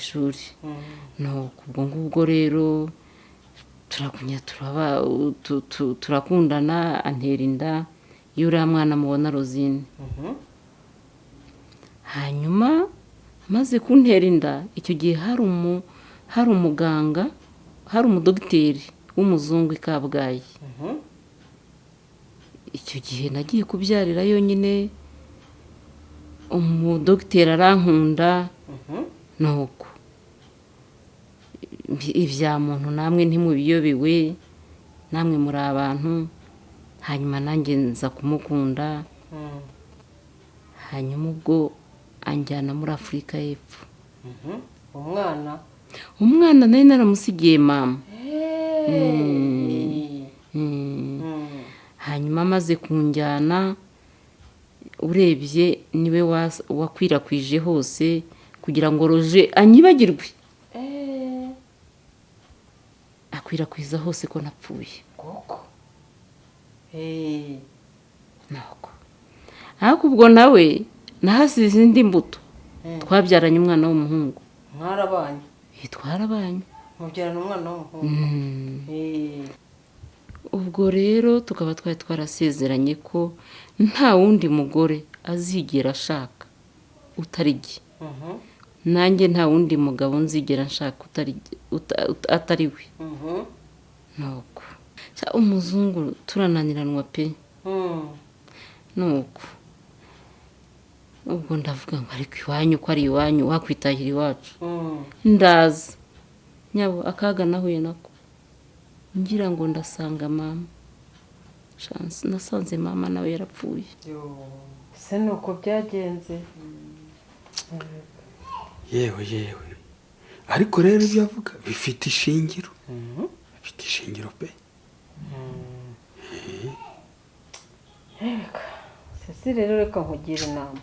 ishuri no kubwo ngubwo rero turagunya turakundana antera inda y'uriya mwana mubona Rosine hanyuma maze kuntera inda icyo gihe hari umuganga hari umudogiteri w'umuzungu i Kabgayi icyo gihe nagiye kubyarira yonyine umudogiteri arankunda nuko ibya muntu namwe ntimubiyobewe namwe muri abantu hanyuma nanjye nza kumukunda hanyuma ubwo anjyana muri Afurika y'Epfo umwana nari naramusigiye mama hanyuma amaze kunjyana urebye niwe wakwirakwije hose kugira ngo Roger anyibagirwe akwirakwiza hose ko napfuye koko nako ariko ubwo nawe nahasize indi mbuto twabyaranye umwana w'umuhungu twarabanye mubyarana umwana w'umuhungu ubwo rero tukaba twari twarasezeranye ko nta wundi mugore azigera ashaka utari jye nanjye nta wundi mugabo nzigera nshaka atari we nuko umuzungu turananiranwa pe nuko ubwo ndavuga ngo ariko iwanyu ko ari iwanyu wakwitahira iwacu ndaza nyabo akaga nahuye nako ngira ngo ndasanga mama nasanze mama nawe yarapfuye se nuko byagenze yewe ariko rero ibyo avuga bifite ishingiro pe sesi rero reka nkugira inama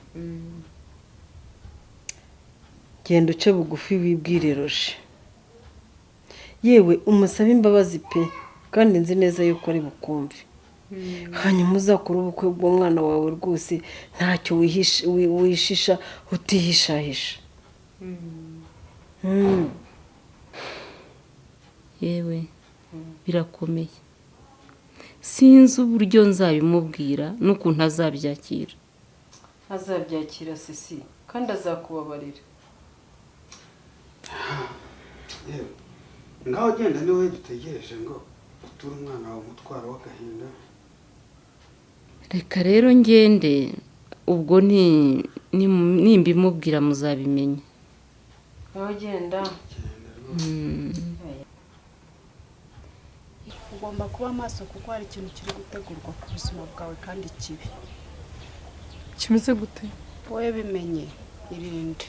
genda uce bugufi wibwire Roger yewe umusabe imbabazi pe kandi nzi neza yuko ari bukumve hanyuma uzakora ubukwe bw'umwana wawe rwose ntacyo wishisha utihishahisha yewe birakomeye sinzi uburyo nzabimubwira n'ukuntu azabyakira sesi kandi azakubabarira ngaho genda niwe dutegereje ngo uture umwana wawe umutwaro w'agahinda reka rero ngende ubwo nimbimubwira muzabimenya ngaho genda ugomba kuba maso kuko hari ikintu kiri gutegurwa ku buzima bwawe kandi kibi kimeze gute wowe bimenye irinde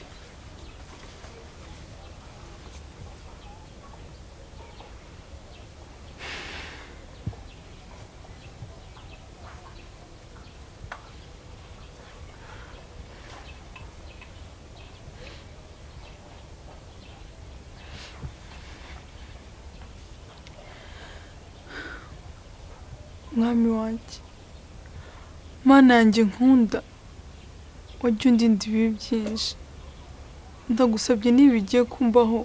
mwami wanjye mana yanjye nkunda wajya undinda ibibi byinshi ndagusabye niba bigiye kumbaho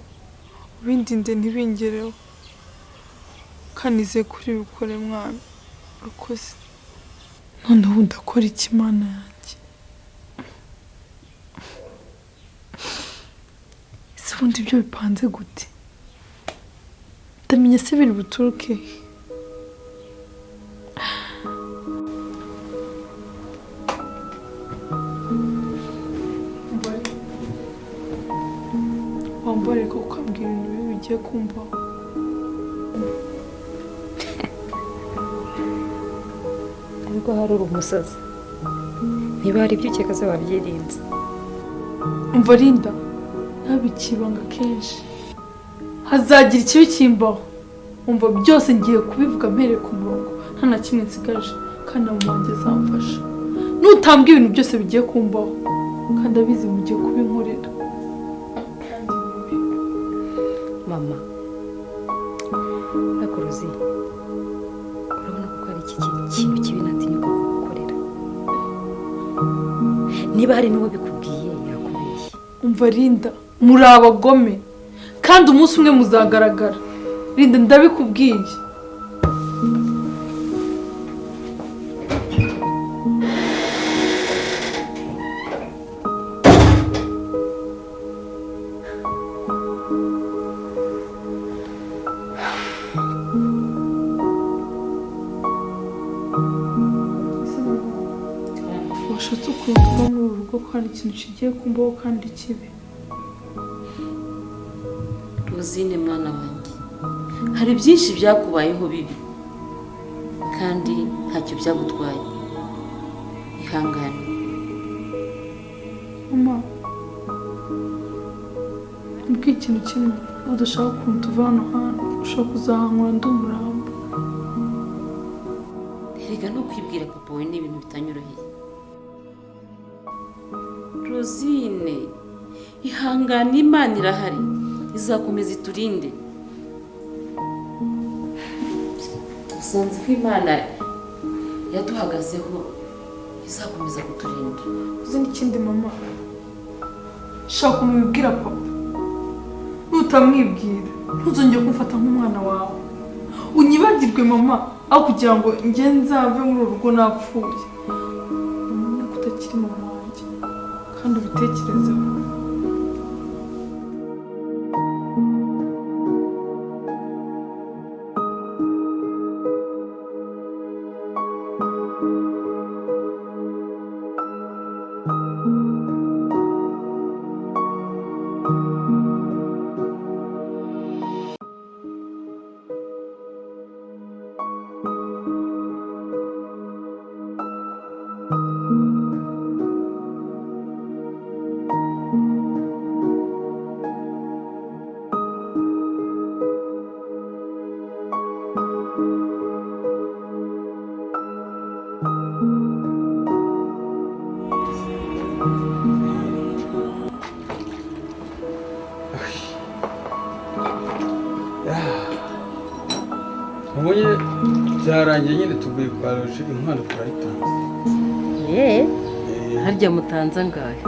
ubindinde ntibingereho kanize kuri bikore mwami urakoze noneho ndakora iki mana yanjye ese ubundi ibyo bipanze gute ndamenya se biri buturuke wambare ko ukambwira ibintu bibi bigiye kumbaho ariko hari umusazi niba hari ibyo ukeka se wabyirinze umva Linda ntabikibanga kenshi hazagira ikibi kimbaho umva byose ngiye kubivuga mpereye ku murongo nta na kimwe nsigaje kandi abo wanjye zamfasha nutambwa ibintu byose bigiye kumbaho kandi abizi mugiye kubinkorera mama akuruzi urabona ko hari iki kintu kibi natinyuka kugukorera niba hari n'uwo bikubwiye yakubeshye umva Linda muri abagome kandi umunsi umwe muzagaragara. Linda ndabikubwiye. Washatse ukuntu uva muri uru rugo ko hari ikintu kigiye kumbaho kandi kibi. Rosine mwana wanjye, hari byinshi byakubayeho bibi kandi ntacyo byagutwaye. Ihangane. Mama, mbwira ikintu kimwe. Udashaka ukuntu tuva hano hantu, ushobora kuzahankura ndi umurambo. Erega no kwibwira papa we ni ibintu bitanyoroheye. Rosine, ihangane, Imana irahari, izakomeza iturinde. Usanze ko Imana yaduhagazeho izakomeza kuturinda. Uzi n'ikindi mama, shaka ukuntu wibwira papa. Nutamwibwira ntuzongere kumfata nk'umwana wawe, unyibagirwe mama, aho kugira ngo njye nzave muri uru rugo napfuye. Umenye ko utakiri mama wanjye kandi ubitekerezeho. Ubuye byarangiye nyine tuvuye kwa Roger, inkwano turayitanze. harya mutanze angahe?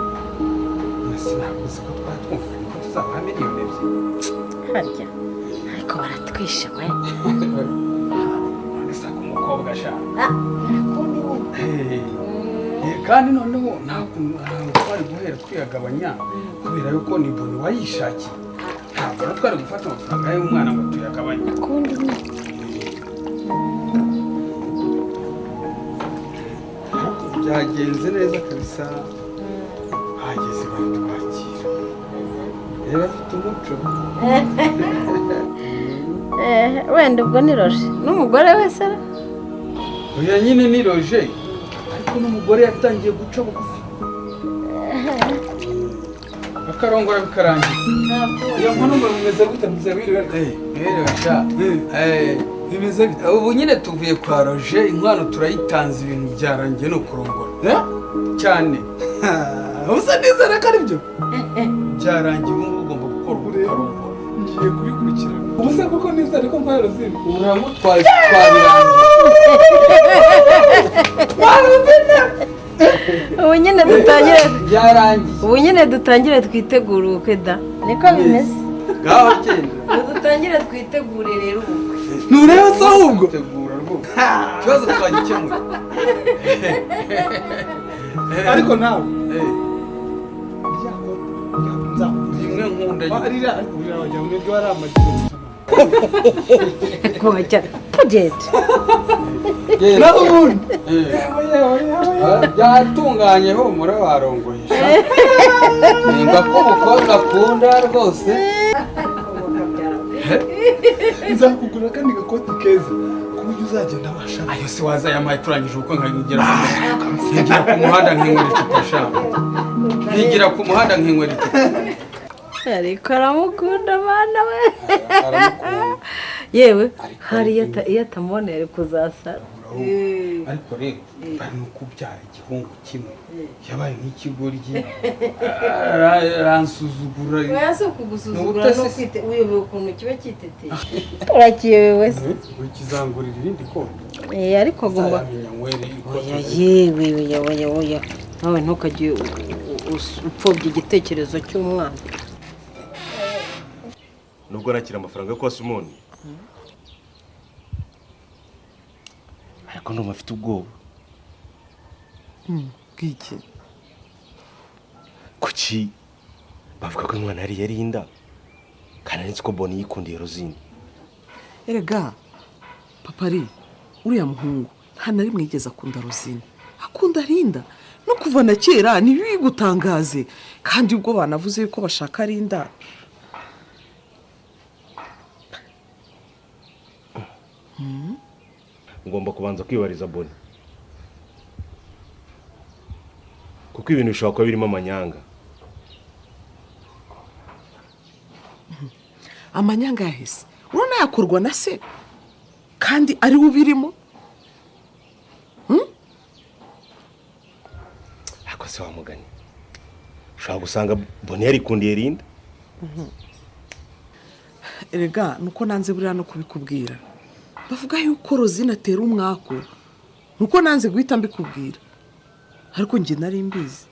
Sinakuzi ko twatwumvikanye ko tuzaba miliyoni ebyiri. Harya ariko baratwishe we. None sako umukobwa ashaka. Kandi noneho ntabwo twari guhera twiyagabanya kubera yuko ni Boni wayishakiye. Ntabwo twari gufata amafaranga y'umwana ngo tuyagabanye. Kundi byagenze neza kabisa. Hageze batwakira. Reba afite umuco. wenda ubwo ni Roger n'umugore wese. Oya nyine ni Roger, ariko n'umugore yatangiye guca bugufi. Akarongora bikarangira. Iyo nkono mumeze gute muze biriwe? Sha. Bimeze bite? Ubu nyine tuvuye kwa Roger, inkwano turayitanze, ibintu byarangiye no kurongora. Cyane. Usa neza reka aribyo? Byarangiye, ubu ugomba gukora ukarongora. Ngiye kubikurikirana. Ubu se koko neza ariko mva Rosine. Uramutwaye twabirangiye. Ubu nyine dutangire. Byarangiye. Ubu nyine dutangire twitegura ubukwe da. Niko bimeze. Gaho genda. Dutangire twitegure rero ubukwe. Nureba se ahubwo? Tegura rwose. Kibazo twagikemuye. Ariko nawe. Rimwe nkunda arira ariko wajya mu byo ari amagiro. Komajya. Pugete. Nabundi. Byatunganye ho muri warongoyisha. Nimba ko umukobwa akunda rwose. Nzakugura kandi gakoti keza. Kuburyo uzagenda washaka. Ayo si waza yamaye turangije uko nkagera ku muhanda nk'inkwera icupa shaka. Nigira ku muhanda nk'inkwera icupa. Ariko aramukunda bana we. Yewe hari iyo atamubonera kuzasara. Ariko rero bari no kubyara igihungu kimwe yabaye nk'ikigoryi aransuzugura. Oya si ukugusuzugura no kwite uyobewe ukuntu kiba kiteteye. Urakiyobewe se? Kizangurira irindi kondo. Ariko agomba. Oya yewe nawe ntukajye upfobya igitekerezo cy'umwana. nubwo nakira amafaranga yo kwa Simoni ariko ndumva afite ubwoba. Bw'iki? Kuki bavuga ko umwana yari yarinda kandi nzi ko Boni yikundiye Rosine. Erega papa ari uriya muhungu nta na rimwe yigeze akunda Rosine, akunda Linda no kuva na kera ntibigutangaze, kandi ubwo banavuze yuko bashaka Linda Ngomba kubanza kwibariza Boni kuko ibintu bishobora kuba birimo amanyanga. Amanyanga yahise urabona yakorwa na se kandi ari we ubirimo. Ako se wamuganye ushobora gusanga Boni yarikundiye Linda. Erega nuko nanze buriya no kubikubwira, bavuga yuko Rosine atera umwako, nuko nanze guhita mbikubwira, ariko njye nari mbizi.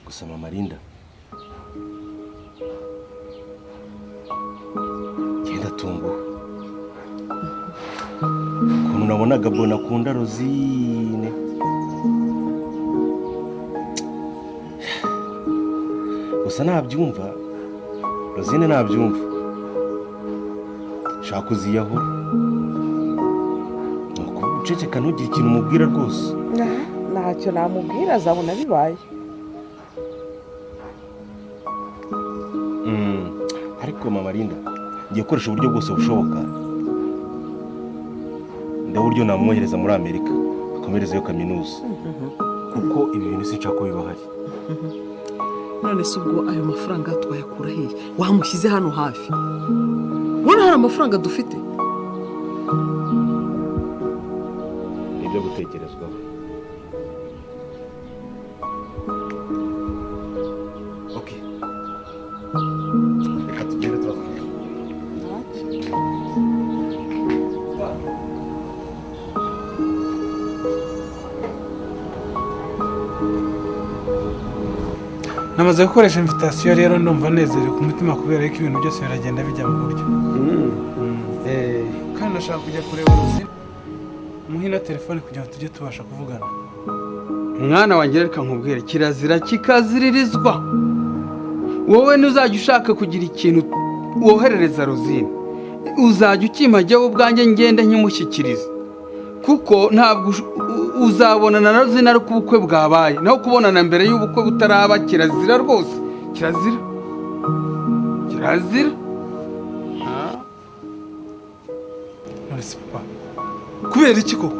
Gusa mama Linda genda tunguwe ukuntu nabonaga Boni akunda Rosine. Gusa nabyumva Rosine nabyumva shaka kuziyahura nuko uceceka ntugire ikintu umubwira rwose. Ntacyo namubwira, azabona bibaye. Ariko mama Linda ngiye gukoresha uburyo bwose bushoboka, ndaburyo namwohereza muri Amerika akomerezeyo kaminuza kuko ibi bintu sinshaka ko biba hari. None se ubwo ayo mafaranga twayakura hehe? Wamushyize hano hafi, ubona hari amafaranga dufite? Ibyo gutekerezwaho. Okay, reka tugende turavuga. namaze gukoresha invitation rero ndumva nezerewe ku mutima kubera ko ibintu byose biragenda bijya mu buryo. Kandi nashaka kujya kureba Rosine muhina telefone kugira ngo tujye tubasha kuvugana. Mwana wanjye reka nkubwire, kirazira kikaziririzwa wowe ntuzajya ushaka kugira ikintu woherereza Rosine, uzajya ukimajyaho ubwanjye ngende nkimushyikiriza, kuko ntabwo uzabonana na Rosine ariko ubukwe bwabaye, naho kubonana mbere y'ubukwe butaraba kirazira rwose, kirazira kirazira. Nonese papa kubera iki koko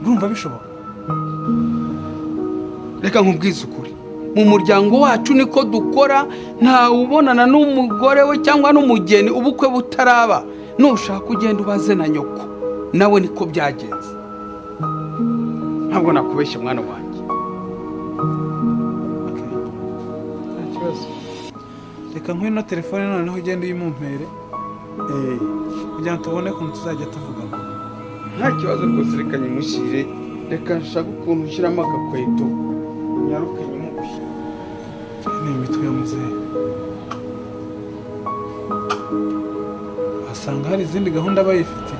urumva bishoboka? Reka nkubwize ukuri, mu muryango wacu niko dukora, nta ubonana n'umugore we cyangwa n'umugeni ubukwe butaraba, nushaka ugenda ubaze na nyoko, nawe niko byagenze. Ntabwo nakubeshya mwana wanjye. Nta kibazo, reka nk'ino telefone noneho ugende uyimumpere kugira ngo tubone ukuntu tuzajya tuvugana. Nta kibazo rwose, reka nyimushyire, reka nshaka ukuntu ushyiramo agakweto nyaruke nyimugushye. Ni imitwe ya muzehe, wasanga hari izindi gahunda bayifite.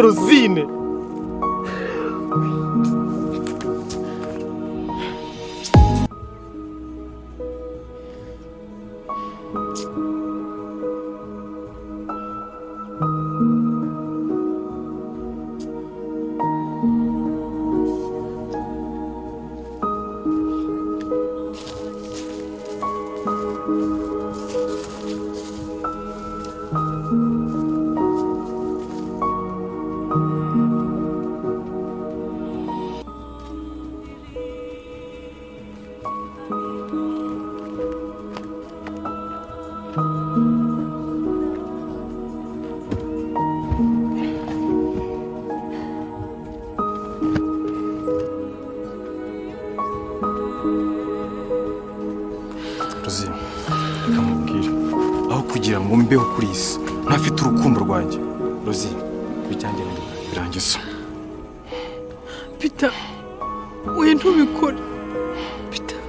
Rosine. Rosine, kamubwira aho kugira ngo mbeho kuri isi ntafite urukundo rwanjye. Rosine, bijyanye birangiza. Peter, we ntubikore. Peter,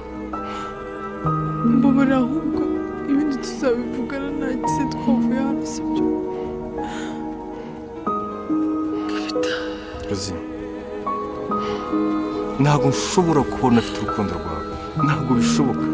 mbabara ahubwo ibindi tuzabivugana nahise twavuye hano, sibyo? Rosine, ntabwo nshobora kubona afite urukundo rwawe. Ntabwo bishoboka.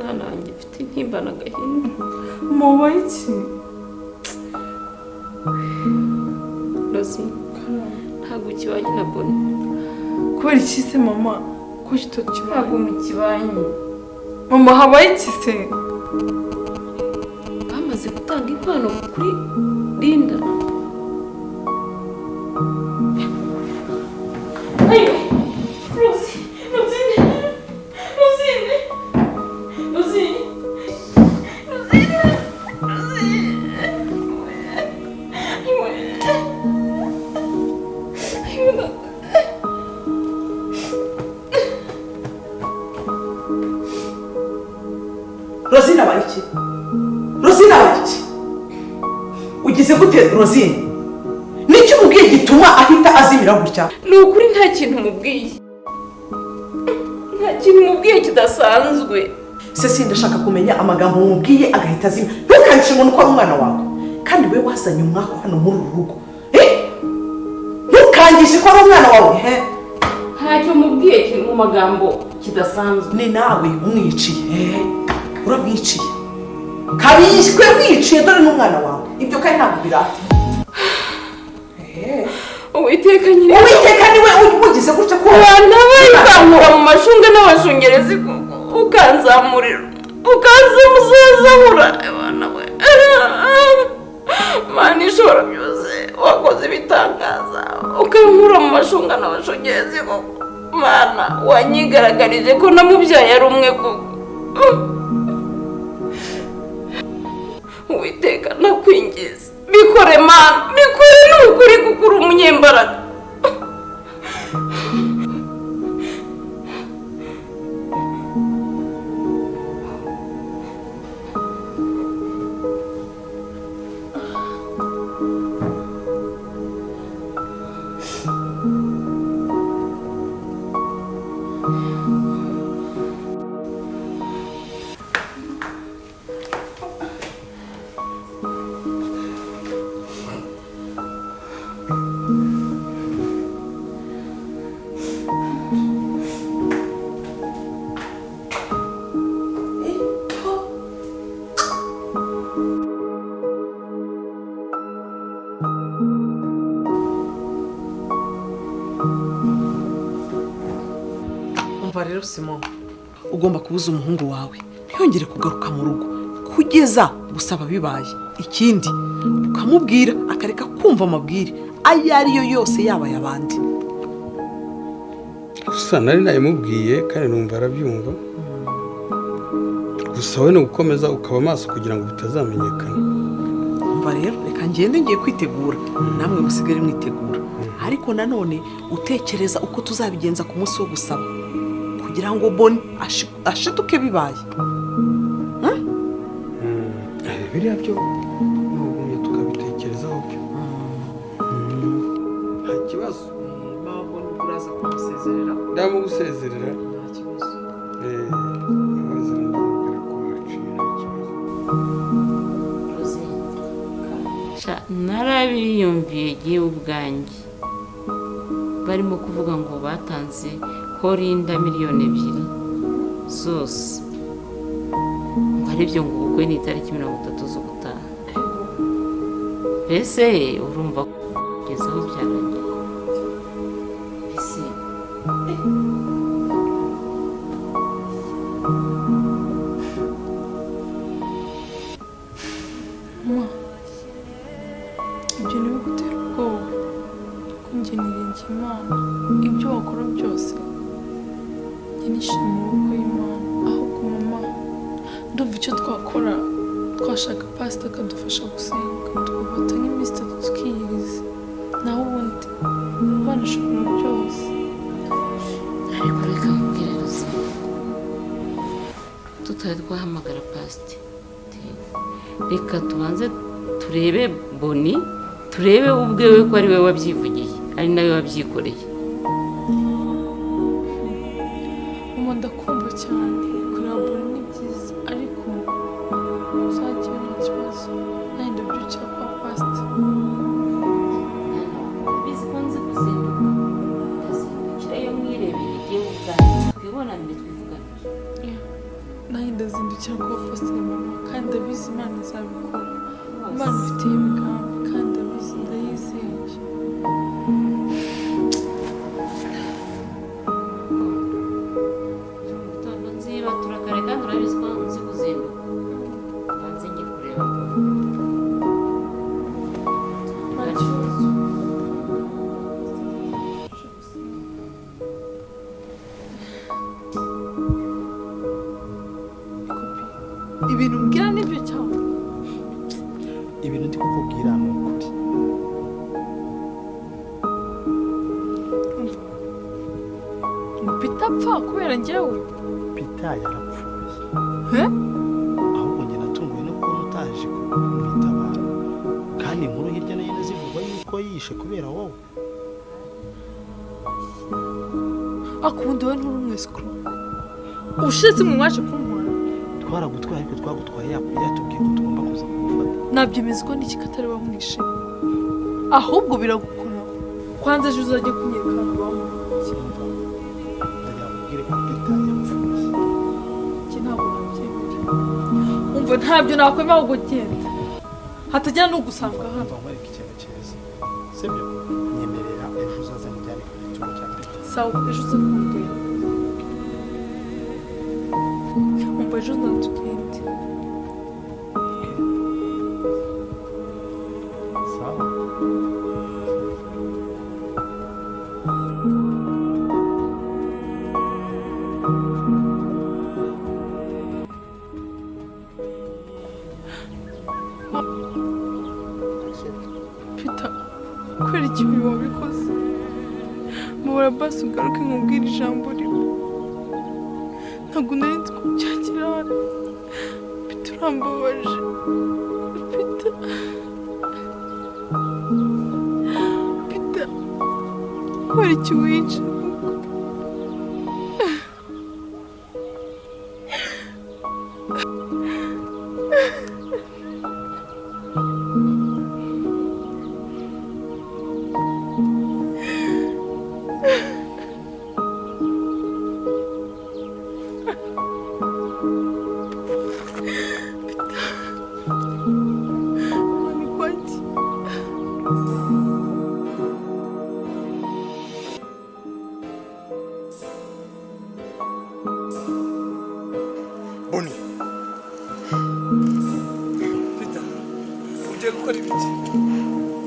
Mwana wanjye mfite intimba n'agahinda. Mubaye iki? Rosi, ntabwo ukibanye na Boni. Kubera iki se mama? Ko kitokibanye? Ntabwo mukibanye. Mama, habaye iki se? Bamaze gutanga inkwano kuri Linda. Ayo! Rosi! Rosine! Rosine! Rosine! Rosine! Rosine! Rosine abaye iki? Rosine abaye iki? Ugize gute Rosine? Nicyo umubwiye gituma ahita azimira gutya? Ni ukuri nta kintu umubwiye. Nta kintu umubwiye kidasanzwe. Se ndashaka kumenya amagambo umubwiye agahita azimira. Ntukandishe umuntu ko ari umwana wawe. Kandi we wazanye umwaka hano muri uru rugo. Ntukangishe ko ari umwana wawe. Ntacyo umubwiye kiri mu magambo kidasanzwe. Ni nawe umwiciye. Uramwiciye. Kabishwe mwiciye dore n'umwana wawe. Ibyo kandi ntabwo birata. Uwiteka nyine. Uwiteka niwe ugize gutya ko abana bakamura mu mashunga n'abashungerezi ukanzamurira. Ukanzamuzazabura abana we. Mana ishobora byose wakoze ibitangaza ukankura mu mashunga n'abashungerezi koko. mana wanyigaragarije ko namubyaye ari umwe koko. Uwiteka nakwingiza bikore mana, bikore ni ukuri kuko uri umunyembaraga. umva rero Simon, ugomba kubuza umuhungu wawe ntiyongere kugaruka mu rugo kugeza gusaba bibaye. Ikindi ukamubwira akareka kumva amabwire ayo ariyo yose yaba ay'abandi. gusa nari nayimubwiye kandi numva arabyumva. gusa we ni ugukomeza ukaba amaso kugira ngo bitazamenyekana. umva rero reka ngende ngiye kwitegura, namwe musigare mwitegura. ariko nanone utekereza uko tuzabigenza ku munsi wo gusaba kugira ngo Boni ashituke bibaye. biriya byo n'ubumwe tukabitekerezaho byo. nta kibazo. mama Boni uraza kumusezerera? ndamugusezerera. nta kibazo. Narabiyumviye gihe ubwanjye barimo kuvuga ngo batanze Horinda miliyoni 2 zose, aribyo ngo ubukwe ni itariki 30 z'ugutaha. Mbese urumva kugeza aho byarangiye. Ese ibyo ntibigutera ubwoba ko njye niringiye Imana, ibyo wakora byose njye nishimiye amaboko y'Imana. ahubwo mama, ndumva icyo twakora twashaka pasita akadufasha gusenga tukafata nk'iminsi 3 tukiyiriza, naho ubundi Imana ishobora byose. ariko reka nkubwire Rosa, tutari twahamagara pasite, reka tubanze turebe Boni, turebe ubwewe ko ari we wabyivugiye, ari nawe wabyikoreye. mama ndakumva cyane, kureba Boni ni byiza, ariko uzagira nta kibazo nanjye ndabyukira kwa pasita. bizi ko nzi kuzinduka, ndazindukira iyo mwirebera igihe ubwanjye twibonanire twivuganire. nanjye ndazindukira kwa pasita mama, kandi ndabizi Imana izabikora. Imana ifitiye imigambi kandi ndabizi, ndayizeye. Gitondo nziba turakare kandi urabizi ko nzi kuzinduka, banze njye kureba Nta kibazo. ibintu mbwira nibyo cyangwa ibintu ndi kukubwira ni ukuri. ngo Peter apfa kubera njyewe? Peter yarapfuye, he ahubwo njye natunguwe no kubona utaje kumwitabara, kandi inkuru hirya no hino zivuga yuko yishe kubera wowe. akubundi we nturi umwesikuru, ubushize mwe mwaje kuntwara. twaragutwaye ariko twagutwaye yatubwiye ko tugomba kuza kugufata. nabyemezwa n'iki katari bamwishe, ahubwo biragukora kwanza ejo uzajya kunyereka bamwishe. ndagira kubwire ko Peter yapfuye. iki ntabwo nabyemera. umva ntabyo nakwemera ahubwo genda hatajya no gusanga hano. Umva nkwereka ikintu cyiza, sibyo? Nyemerera ejo uzaze mujyane ku gitumo cya Peter. sawa ejo uze kundeba. umva ejo nzatugende. Sawa. Peter, kubera iki ibi wabikoze? Mubara basi ugaruke nkubwire ijambo rimwe. Ntabwo nari nzi ko byakira hano. Peter, urambabaje. Peter. Peter, kubera iki wica? Boni. Peter, ugiye gukora ibiki?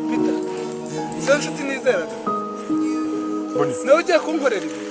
Peter, izo nshuti nizeraga. Boni. Nawe ugiye kunkorera ibi?